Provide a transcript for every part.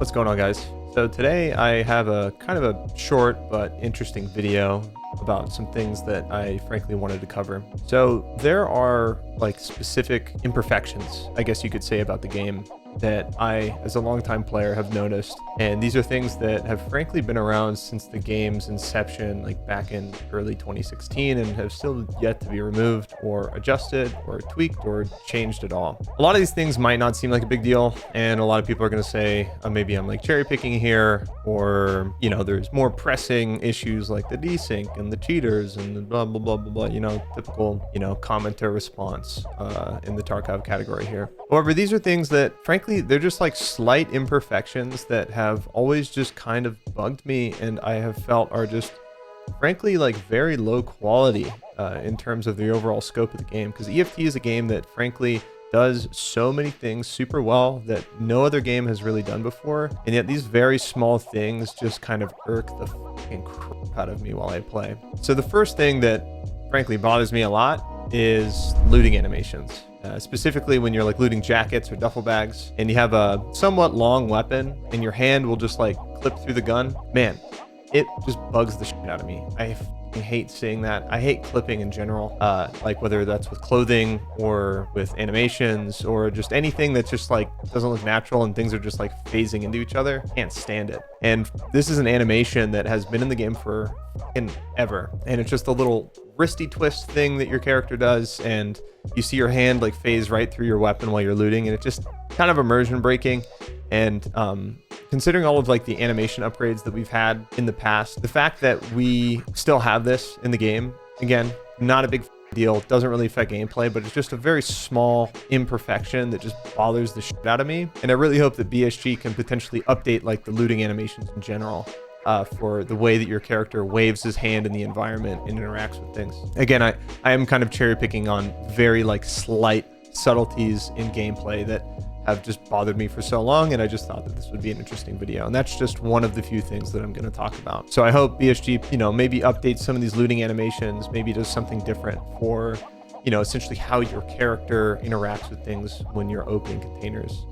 What's going on, guys? So today I have a kind of a short but interesting video about some things that I frankly wanted to cover. So there are like specific imperfections, I guess you could say, about the game that I, as a longtime player, have noticed. And these are things that have frankly been around since the game's inception, like back in early 2016, and have still yet to be removed or adjusted or tweaked or changed at all. A lot of these things might not seem like a big deal, and a lot of people are going to say, maybe I'm like cherry picking here, or, you know, there's more pressing issues like the desync and the cheaters and the blah, blah, blah, blah, blah, you know, typical, you know, commenter response in the Tarkov category here. However, these are things that, frankly, they're just like slight imperfections that have always just kind of bugged me, and I have felt are just, frankly, like very low quality in terms of the overall scope of the game. Because EFT is a game that, frankly, does so many things super well that no other game has really done before, and yet these very small things just kind of irk the fucking crap out of me while I play. So the first thing that, frankly, bothers me a lot is looting animations. Specifically when you're like looting jackets or duffel bags and you have a somewhat long weapon and your hand will just like clip through the gun. Man, it just bugs the shit out of me. I hate seeing that. I hate clipping in general, like whether that's with clothing or with animations or just anything that just like doesn't look natural and things are just like phasing into each other. Can't stand it. And this is an animation that has been in the game for ever, and it's just a little wristy twist thing that your character does, and you see your hand like phase right through your weapon while you're looting, and it's just kind of immersion breaking. And considering all of like the animation upgrades that we've had in the past, the fact that we still have this in the game, again, not a big deal, doesn't really affect gameplay, but it's just a very small imperfection that just bothers the shit out of me. And I really hope that BSG can potentially update like the looting animations in general, for the way that your character waves his hand in the environment and interacts with things. Again, I am kind of cherry picking on very like slight subtleties in gameplay that have just bothered me for so long, and I just thought that this would be an interesting video, and that's just one of the few things that I'm going to talk about. So I hope BSG, you know, maybe updates some of these looting animations, maybe does something different for, you know, essentially how your character interacts with things when you're opening containers.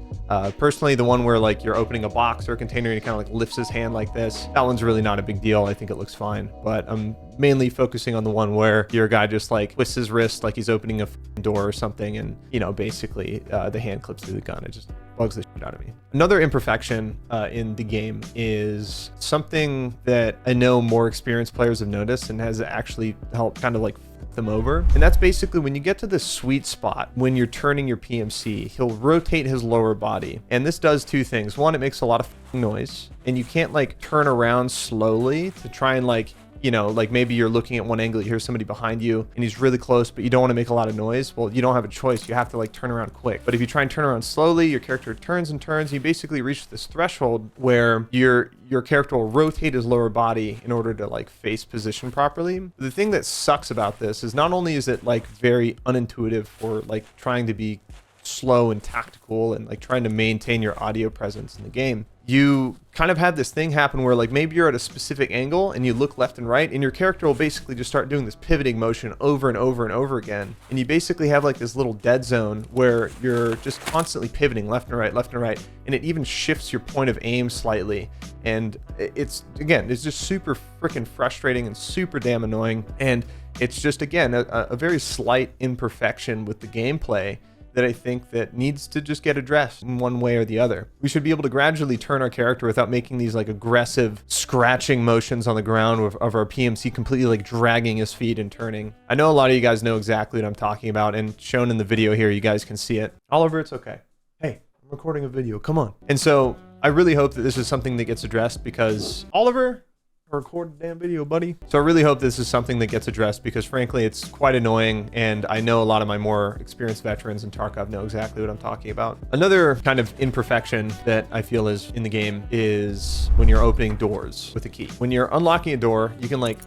Personally, the one where like you're opening a box or a container and he kind of like lifts his hand like this, that one's really not a big deal. I think it looks fine, but I'm mainly focusing on the one where your guy just like twists his wrist like he's opening a door or something, and, you know, basically the hand clips through the gun. It just bugs the shit out of me. Another imperfection in the game is something that I know more experienced players have noticed and has actually helped kind of like them over, and that's basically when you get to this sweet spot when you're turning your PMC, he'll rotate his lower body, and this does two things. One, it makes a lot of noise, and you can't like turn around slowly to try and like, you know, like maybe you're looking at one angle, you hear somebody behind you and he's really close, but you don't want to make a lot of noise. Well, you don't have a choice. You have to like turn around quick. But if you try and turn around slowly, your character turns and turns. You basically reach this threshold where your character will rotate his lower body in order to like face position properly. The thing that sucks about this is not only is it like very unintuitive for like trying to be slow and tactical and like trying to maintain your audio presence in the game, you kind of have this thing happen where like maybe you're at a specific angle and you look left and right, and your character will basically just start doing this pivoting motion over and over and over again, and you basically have like this little dead zone where you're just constantly pivoting left and right, and it even shifts your point of aim slightly. And it's, again, it's just super freaking frustrating and super damn annoying, and it's just, again, a very slight imperfection with the gameplay that I think that needs to just get addressed in one way or the other. We should be able to gradually turn our character without making these like aggressive scratching motions on the ground of our PMC completely like dragging his feet and turning. I know a lot of you guys know exactly what I'm talking about, and shown in the video here, you guys can see it. Oliver, it's okay. Hey, I'm recording a video, come on. And so I really hope that this is something that gets addressed, because Oliver, record a damn video, buddy. So I really hope this is something that gets addressed, because frankly it's quite annoying, and I know a lot of my more experienced veterans in Tarkov know exactly what I'm talking about. Another kind of imperfection that I feel is in the game is when you're opening doors with a key. When you're unlocking a door, you can like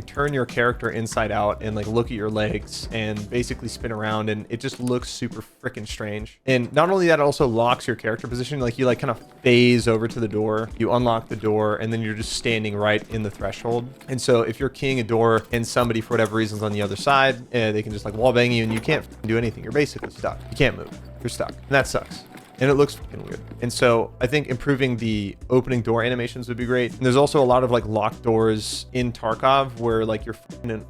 turn your character inside out and like look at your legs and basically spin around, and it just looks super freaking strange. And not only that, it also locks your character position. Like you like kind of phase over to the door, you unlock the door, and then you're just standing right in the threshold. And so if you're keying a door and somebody for whatever reason's on the other side, they can just like wall bang you and you can't do anything. You're basically stuck. You can't move. You're stuck. And that sucks. and it looks fucking weird. And so I think improving the opening door animations would be great. And there's also a lot of like locked doors in Tarkov where like you're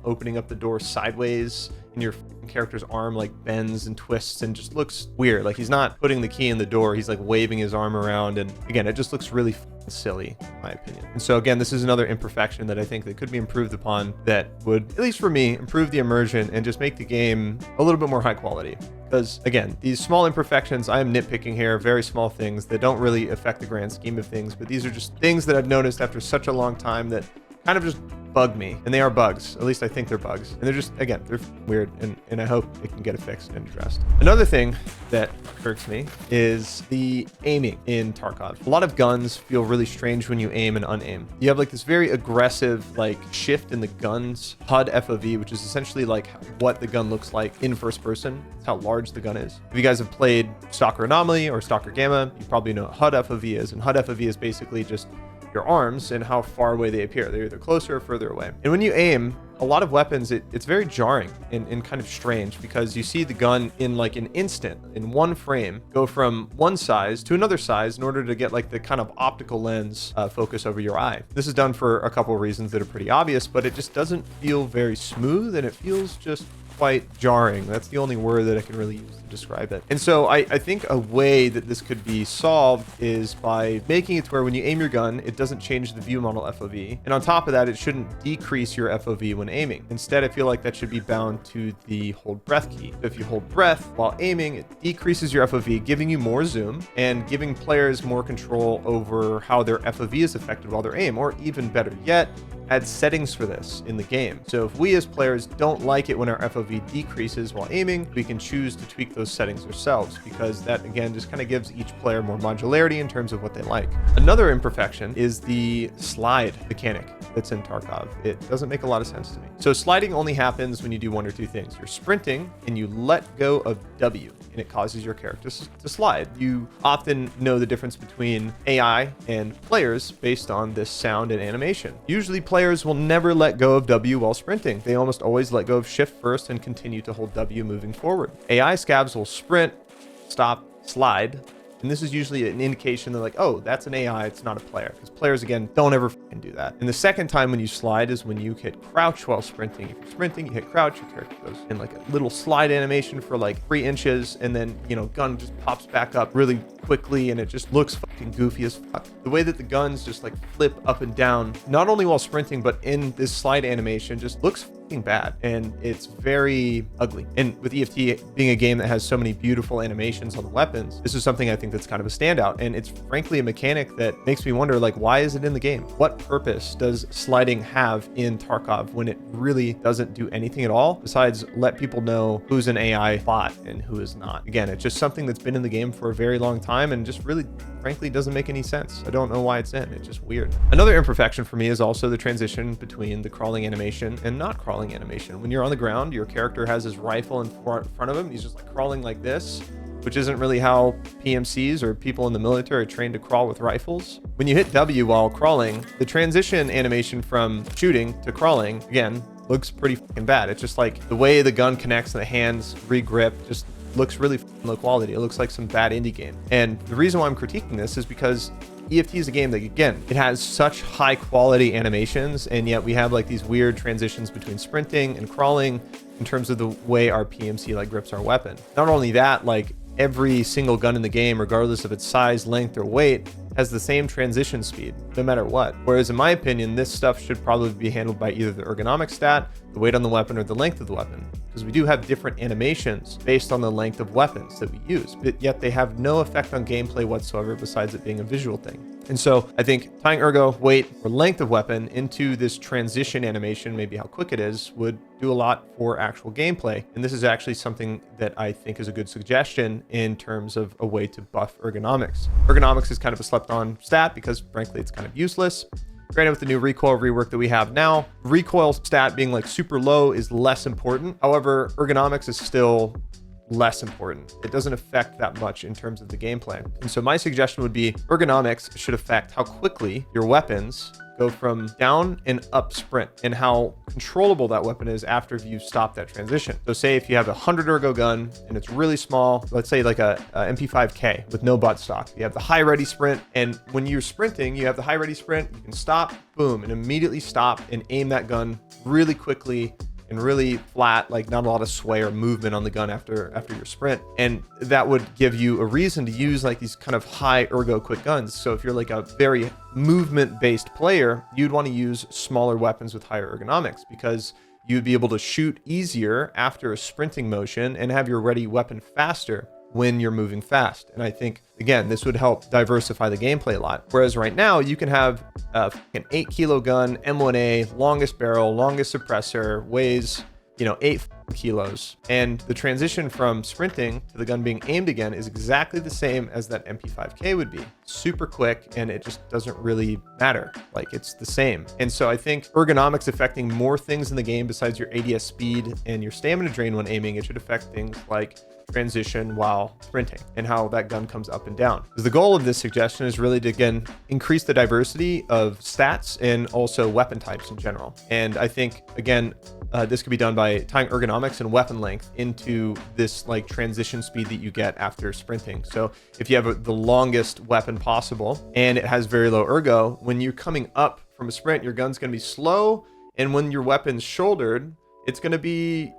opening up the door sideways and your character's arm like bends and twists and just looks weird. Like he's not putting the key in the door, he's like waving his arm around, and again, it just looks really silly in my opinion. And so again, this is another imperfection that I think that could be improved upon that would, at least for me, improve the immersion and just make the game a little bit more high quality. Because again, these small imperfections, I am nitpicking here, very small things that don't really affect the grand scheme of things, but these are just things that I've noticed after such a long time that kind of just bug me, and they are bugs. At least I think they're bugs, and they're just, again, they're weird, and I hope it can get it fixed and addressed. Another thing that irks me is the aiming in Tarkov. A lot of guns feel really strange when you aim and unaim. You have like this very aggressive like shift in the gun's HUD FOV, which is essentially like what the gun looks like in first person. It's how large the gun is. If you guys have played Stalker Anomaly or Stalker Gamma, you probably know what HUD FOV is, and HUD FOV is basically just your arms and how far away they appear. They're either closer or further away. And when you aim, a lot of weapons, it's very jarring and kind of strange because you see the gun in like an instant, in one frame, go from one size to another size in order to get like the kind of optical lens focus over your eye. This is done for a couple of reasons that are pretty obvious, but it just doesn't feel very smooth and it feels just quite jarring. That's the only word that I can really use to describe it. And so I think a way that this could be solved is by making it to where when you aim your gun, it doesn't change the view model FOV. And on top of that, it shouldn't decrease your FOV when aiming. Instead, I feel like that should be bound to the hold breath key. So if you hold breath while aiming, it decreases your FOV, giving you more zoom and giving players more control over how their FOV is affected while they aim, or even better yet, add settings for this in the game. So if we as players don't like it when our FOV decreases while aiming, we can choose to tweak those settings ourselves, because that again just kind of gives each player more modularity in terms of what they like. Another imperfection is the slide mechanic that's in Tarkov. It doesn't make a lot of sense to me. So sliding only happens when you do one or two things. You're sprinting and you let go of W, and it causes your character to slide. You often know the difference between AI and players based on this sound and animation. Usually players will never let go of W while sprinting. They almost always let go of shift first and continue to hold W moving forward. AI scabs will sprint, stop, slide, and this is usually an indication that like, oh, that's an AI, it's not a player. Because players, again, don't ever do that. And the second time when you slide is when you hit crouch while sprinting. If you're sprinting, you hit crouch, your character goes in like a little slide animation for like 3 inches, and then, you know, gun just pops back up really quickly, and it just looks fucking goofy as fuck. The way that the guns just like flip up and down, not only while sprinting, but in this slide animation, just looks fucking bad, and it's very ugly. And with EFT being a game that has so many beautiful animations on the weapons, this is something I think that's kind of a standout, and it's frankly a mechanic that makes me wonder, like, why is it in the game? What purpose does sliding have in Tarkov when it really doesn't do anything at all besides let people know who's an AI bot and who is not? Again, it's just something that's been in the game for a very long time and just really frankly doesn't make any sense. I don't know why it's in. It's just weird. Another imperfection for me is also the transition between the crawling animation and not crawling animation. When you're on the ground, your character has his rifle in front of him. He's just like crawling like this, which isn't really how PMCs or people in the military are trained to crawl with rifles. When you hit W while crawling, the transition animation from shooting to crawling, again, looks pretty fucking bad. It's just like the way the gun connects and the hands regrip just looks really low quality. It looks like some bad indie game. And the reason why I'm critiquing this is because EFT is a game that, again, it has such high quality animations, and yet we have like these weird transitions between sprinting and crawling in terms of the way our PMC like grips our weapon. Not only that, like every single gun in the game, regardless of its size, length, or weight, has the same transition speed, no matter what. Whereas in my opinion, this stuff should probably be handled by either the ergonomic stat, the weight on the weapon, or the length of the weapon. Because we do have different animations based on the length of weapons that we use, but yet they have no effect on gameplay whatsoever besides it being a visual thing. And so I think tying ergo, weight, or length of weapon into this transition animation, maybe how quick it is, would do a lot for actual gameplay. And this is actually something that I think is a good suggestion in terms of a way to buff ergonomics. Ergonomics is kind of a slept on stat because frankly, it's kind of useless. Granted, with the new recoil rework that we have now, recoil stat being like super low is less important. However, ergonomics is still less important. It doesn't affect that much in terms of the gameplay. And so my suggestion would be ergonomics should affect how quickly your weapons go from down and up sprint, and how controllable that weapon is after you stop that transition. So say if you have a 100 ergo gun and it's really small, let's say like a MP5K with no butt stock, you have the high ready sprint, and when you're sprinting, you have the high ready sprint, you can stop, boom, and immediately stop and aim that gun really quickly and really flat, like not a lot of sway or movement on the gun after your sprint. And that would give you a reason to use like these kind of high ergo quick guns. So if you're like a very movement based player, you'd want to use smaller weapons with higher ergonomics, because you'd be able to shoot easier after a sprinting motion and have your ready weapon faster when you're moving fast. And I think, again, this would help diversify the gameplay a lot. Whereas right now you can have an 8 kilo gun, M1A, longest barrel, longest suppressor, weighs, 8 kilos. And the transition from sprinting to the gun being aimed again is exactly the same as that MP5K would be. Super quick, and it just doesn't really matter. Like, it's the same. And so I think ergonomics affecting more things in the game besides your ADS speed and your stamina drain when aiming, it should affect things like transition while sprinting and how that gun comes up and down. Because the goal of this suggestion is really to, again, increase the diversity of stats and also weapon types in general. And I think, again, this could be done by tying ergonomics and weapon length into this like transition speed that you get after sprinting. So if you have the longest weapon possible and it has very low ergo, when you're coming up from a sprint, your gun's going to be slow. And when your weapon's shouldered, it's going to be,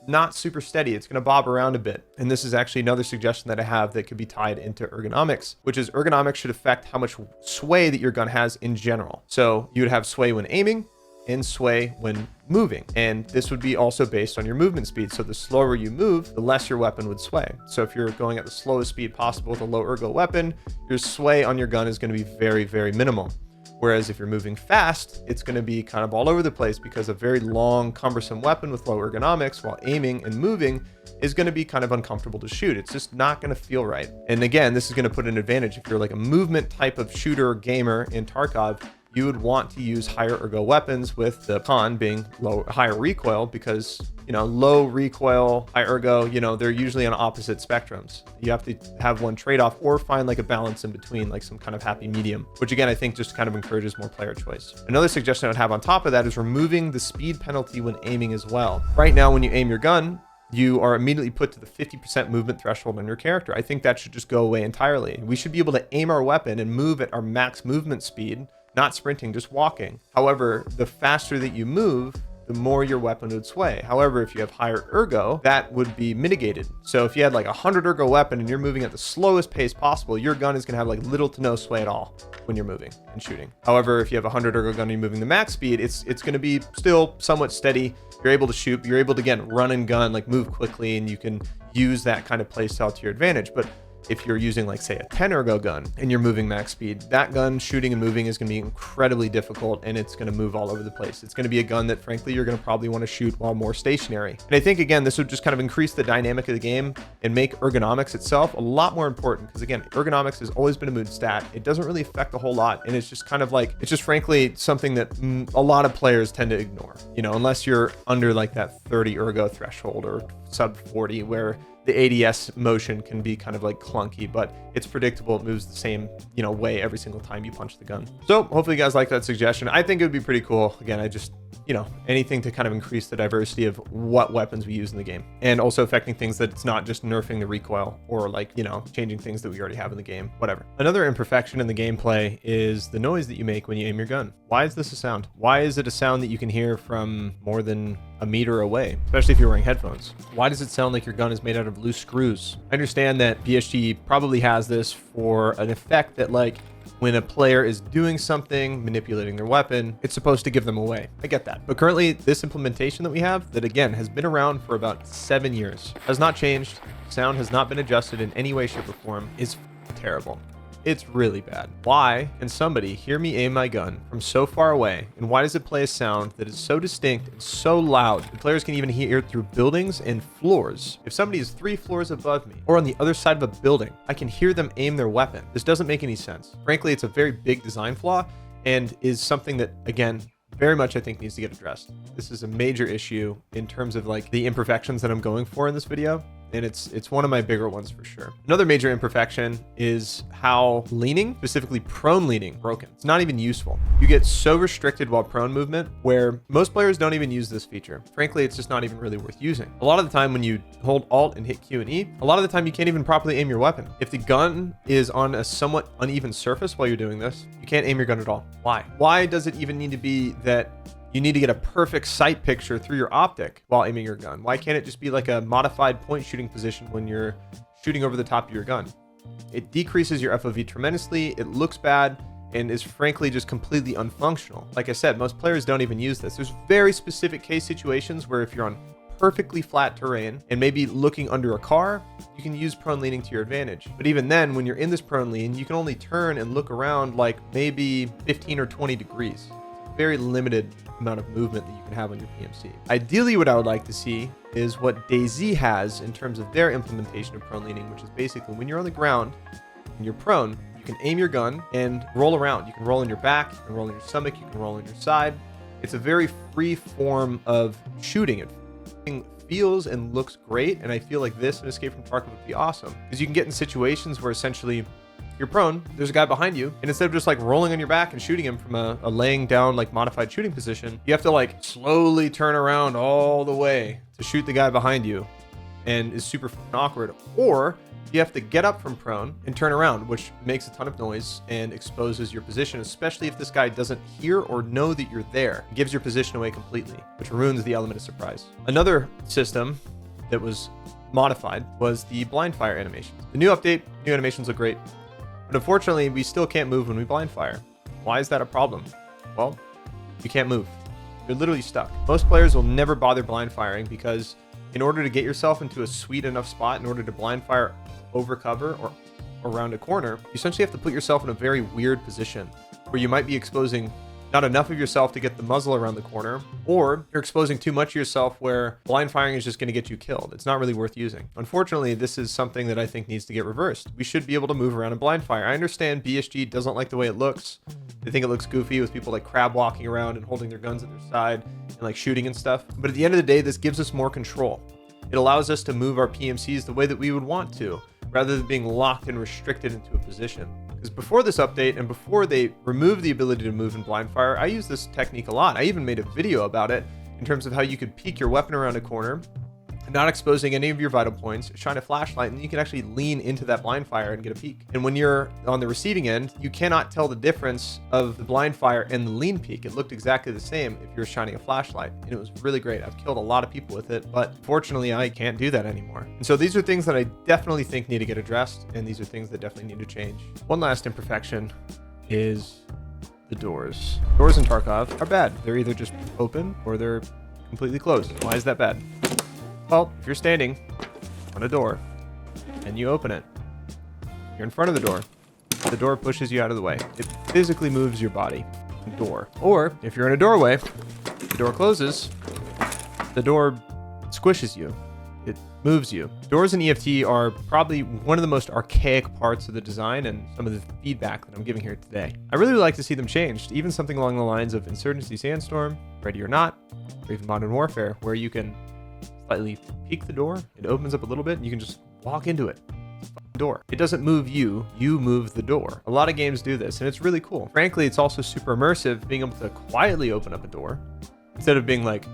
not super steady. It's going to bob around a bit. And this is actually another suggestion that I have that could be tied into ergonomics, which is ergonomics should affect how much sway that your gun has in general. So you would have sway when aiming and sway when moving. And this would be also based on your movement speed. So the slower you move, the less your weapon would sway. So if you're going at the slowest speed possible with a low ergo weapon, your sway on your gun is going to be very, very minimal. Whereas if you're moving fast, it's going to be kind of all over the place, because a very long, cumbersome weapon with low ergonomics while aiming and moving is going to be kind of uncomfortable to shoot. It's just not going to feel right. And again, this is going to put an advantage. If you're like a movement type of shooter gamer in Tarkov, you would want to use higher ergo weapons, with the con being higher recoil, because low recoil, high ergo, they're usually on opposite spectrums. You have to have one trade-off or find like a balance in between, like some kind of happy medium, which again, I think just kind of encourages more player choice. Another suggestion I'd have on top of that is removing the speed penalty when aiming as well. Right now, when you aim your gun, you are immediately put to the 50% movement threshold on your character. I think that should just go away entirely. We should be able to aim our weapon and move at our max movement speed, not sprinting, just walking. However, the faster that you move, the more your weapon would sway. However, if you have higher ergo, that would be mitigated. So if you had like a 100 ergo weapon and you're moving at the slowest pace possible, your gun is gonna have like little to no sway at all when you're moving and shooting. However, if you have a 100 ergo gun and you're moving the max speed, it's gonna be still somewhat steady. You're able to shoot, you're able to, again, run and gun, like move quickly, and you can use that kind of play style to your advantage. But if you're using like, say, a 10 ergo gun and you're moving max speed, that gun shooting and moving is going to be incredibly difficult, and it's going to move all over the place. It's going to be a gun that, frankly, you're going to probably want to shoot while more stationary. And I think, again, this would just kind of increase the dynamic of the game and make ergonomics itself a lot more important, because, again, ergonomics has always been a mood stat. It doesn't really affect a whole lot, and it's just kind of like, it's just frankly something that a lot of players tend to ignore, unless you're under like that 30 ergo threshold or sub 40, where the ADS motion can be kind of like clunky, but it's predictable. It moves the same, way every single time you punch the gun. So hopefully you guys like that suggestion. I think it would be pretty cool. Again, I just, anything to kind of increase the diversity of what weapons we use in the game, and also affecting things that it's not just nerfing the recoil or like, changing things that we already have in the game, whatever. Another imperfection in the gameplay is the noise that you make when you aim your gun. Why is this a sound? Why is it a sound that you can hear from more than a meter away, especially if you're wearing headphones? Why does it sound like your gun is made out of loose screws? I understand that BSG probably has this for an effect that, like, when a player is doing something, manipulating their weapon, it's supposed to give them away. I get that. But currently, this implementation that we have, that again has been around for about 7 years, has not changed. Sound has not been adjusted in any way, shape, or form, is terrible. It's really bad. Why can somebody hear me aim my gun from so far away, and why does it play a sound that is so distinct and so loud the players can even hear it through buildings and floors? If somebody is 3 floors above me or on the other side of a building, I can hear them aim their weapon. This doesn't make any sense. Frankly, it's a very big design flaw, and is something that, again, very much I think needs to get addressed. This is a major issue in terms of like the imperfections that I'm going for in this video. and it's one of my bigger ones for sure. Another major imperfection is how leaning, specifically prone leaning, broken. It's not even useful. You get so restricted while prone movement where most players don't even use this feature. Frankly, it's just not even really worth using. A lot of the time when you hold Alt and hit Q and E, a lot of the time you can't even properly aim your weapon. If the gun is on a somewhat uneven surface while you're doing this, you can't aim your gun at all. Why? Why does it even need to be that you need to get a perfect sight picture through your optic while aiming your gun? Why can't it just be like a modified point shooting position when you're shooting over the top of your gun? It decreases your FOV tremendously. It looks bad and is frankly just completely unfunctional. Like I said, most players don't even use this. There's very specific case situations where if you're on perfectly flat terrain and maybe looking under a car, you can use prone leaning to your advantage. But even then, when you're in this prone lean, you can only turn and look around like maybe 15 or 20 degrees. Very limited amount of movement that you can have on your PMC. Ideally, what I would like to see is what DayZ has in terms of their implementation of prone leaning, which is basically when you're on the ground and you're prone, you can aim your gun and roll around. You can roll on your back, you can roll on your stomach, you can roll on your side. It's a very free form of shooting. It feels and looks great, and I feel like this in Escape from Tarkov would be awesome because you can get in situations where essentially you're prone, there's a guy behind you, and instead of just like rolling on your back and shooting him from a laying down like modified shooting position, you have to like slowly turn around all the way to shoot the guy behind you, and is super awkward. Or you have to get up from prone and turn around, which makes a ton of noise and exposes your position, especially if this guy doesn't hear or know that you're there. It gives your position away completely, which ruins the element of surprise. Another system that was modified was the blind fire animations. The new update, new animations look great. But unfortunately, we still can't move when we blind fire. Why is that a problem? Well, you can't move. You're literally stuck. Most players will never bother blind firing because in order to get yourself into a sweet enough spot, in order to blind fire over cover or around a corner, you essentially have to put yourself in a very weird position where you might be exposing not enough of yourself to get the muzzle around the corner, or you're exposing too much of yourself where blind firing is just going to get you killed. It's not really worth using. Unfortunately, this is something that I think needs to get reversed. We should be able to move around and blind fire. I understand BSG doesn't like the way it looks. They think it looks goofy with people like crab walking around and holding their guns at their side and like shooting and stuff. But at the end of the day, this gives us more control. It allows us to move our PMCs the way that we would want to, rather than being locked and restricted into a position. Because before this update and before they removed the ability to move in blind fire, I used this technique a lot. I even made a video about it in terms of how you could peek your weapon around a corner, not exposing any of your vital points, shine a flashlight, and you can actually lean into that blind fire and get a peek. And when you're on the receiving end, you cannot tell the difference of the blind fire and the lean peek. It looked exactly the same if you're shining a flashlight, and it was really great. I've killed a lot of people with it, but fortunately I can't do that anymore. And so these are things that I definitely think need to get addressed, and these are things that definitely need to change. One last imperfection is the doors. Doors in Tarkov are bad. They're either just open or they're completely closed. Why is that bad? Well, if you're standing on a door and you open it, you're in front of the door pushes you out of the way. It physically moves your body, the door. Or if you're in a doorway, the door closes, the door squishes you. It moves you. Doors in EFT are probably one of the most archaic parts of the design and some of the feedback that I'm giving here today. I really would like to see them changed, even something along the lines of Insurgency Sandstorm, Ready or Not, or even Modern Warfare, where you can slightly peek the door, it opens up a little bit, and you can just walk into it. It's a door. It doesn't move you, you move the door. A lot of games do this, and it's really cool. Frankly, it's also super immersive, being able to quietly open up a door, instead of being like,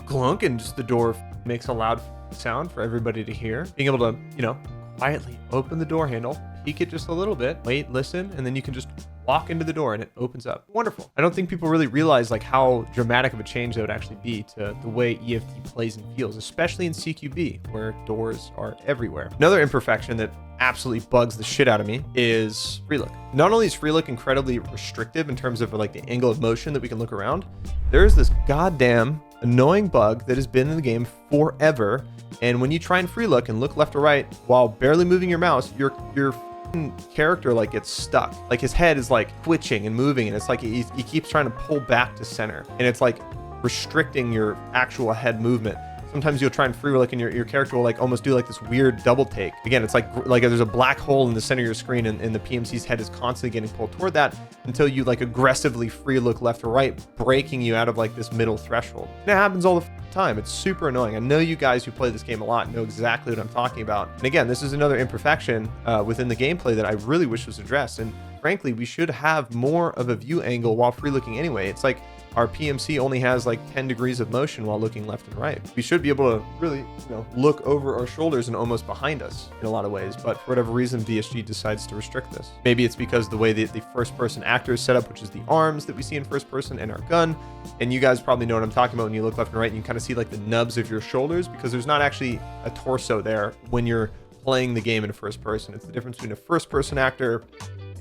clunk, and just the door makes a loud sound for everybody to hear. Being able to, quietly open the door handle, peek it just a little bit, wait, listen, and then you can just walk into the door and it opens up. Wonderful. I don't think people really realize like how dramatic of a change that would actually be to the way EFT plays and feels, especially in CQB, where doors are everywhere. Another imperfection that absolutely bugs the shit out of me is free look. Not only is free look incredibly restrictive in terms of like the angle of motion that we can look around, there's this goddamn annoying bug that has been in the game forever. And when you try and free look and look left or right while barely moving your mouse, your character like gets stuck. Like his head is like twitching and moving, and it's like he keeps trying to pull back to center, and it's like restricting your actual head movement. Sometimes you'll try and free look and your character will like almost do like this weird double take. Again, it's like there's a black hole in the center of your screen and the PMC's head is constantly getting pulled toward that until you like aggressively free look left or right, breaking you out of like this middle threshold. And it happens all the time. It's super annoying. I know you guys who play this game a lot know exactly what I'm talking about. And again, this is another imperfection within the gameplay that I really wish was addressed. And frankly, we should have more of a view angle while free looking anyway. It's like our PMC only has like 10 degrees of motion while looking left and right. We should be able to really, look over our shoulders and almost behind us in a lot of ways. But for whatever reason, VSG decides to restrict this. Maybe it's because the way the first person actor is set up, which is the arms that we see in first person and our gun. And you guys probably know what I'm talking about when you look left and right and you kind of see like the nubs of your shoulders because there's not actually a torso there when you're playing the game in first person. It's the difference between a first person actor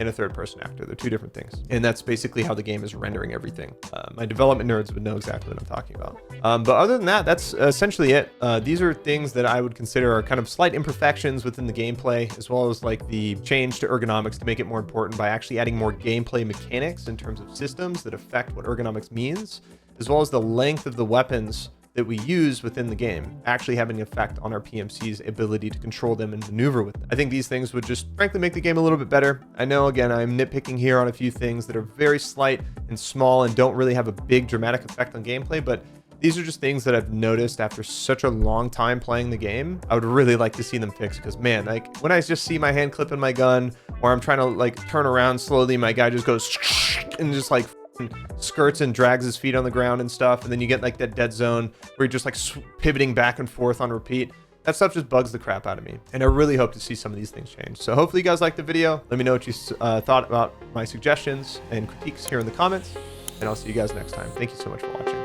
and a third person actor. They're two different things. And that's basically how the game is rendering everything. My development nerds would know exactly what I'm talking about. But other than that, that's essentially it. These are things that I would consider are kind of slight imperfections within the gameplay, as well as like the change to ergonomics to make it more important by actually adding more gameplay mechanics in terms of systems that affect what ergonomics means, as well as the length of the weapons that we use within the game actually having an effect on our PMC's ability to control them and maneuver with them. I think these things would just frankly make the game a little bit better. I know, again, I'm nitpicking here on a few things that are very slight and small and don't really have a big dramatic effect on gameplay, but these are just things that I've noticed after such a long time playing the game. I would really like to see them fixed because, man, like when I just see my hand clipping my gun or I'm trying to like turn around slowly, my guy just goes and just like skirts and drags his feet on the ground and stuff, and then you get like that dead zone where you're just like pivoting back and forth on repeat. That stuff just bugs the crap out of me, and I really hope to see some of these things change. So hopefully you guys liked the video. Let me know what you thought about my suggestions and critiques here in the comments, and I'll see you guys next time. Thank you so much for watching.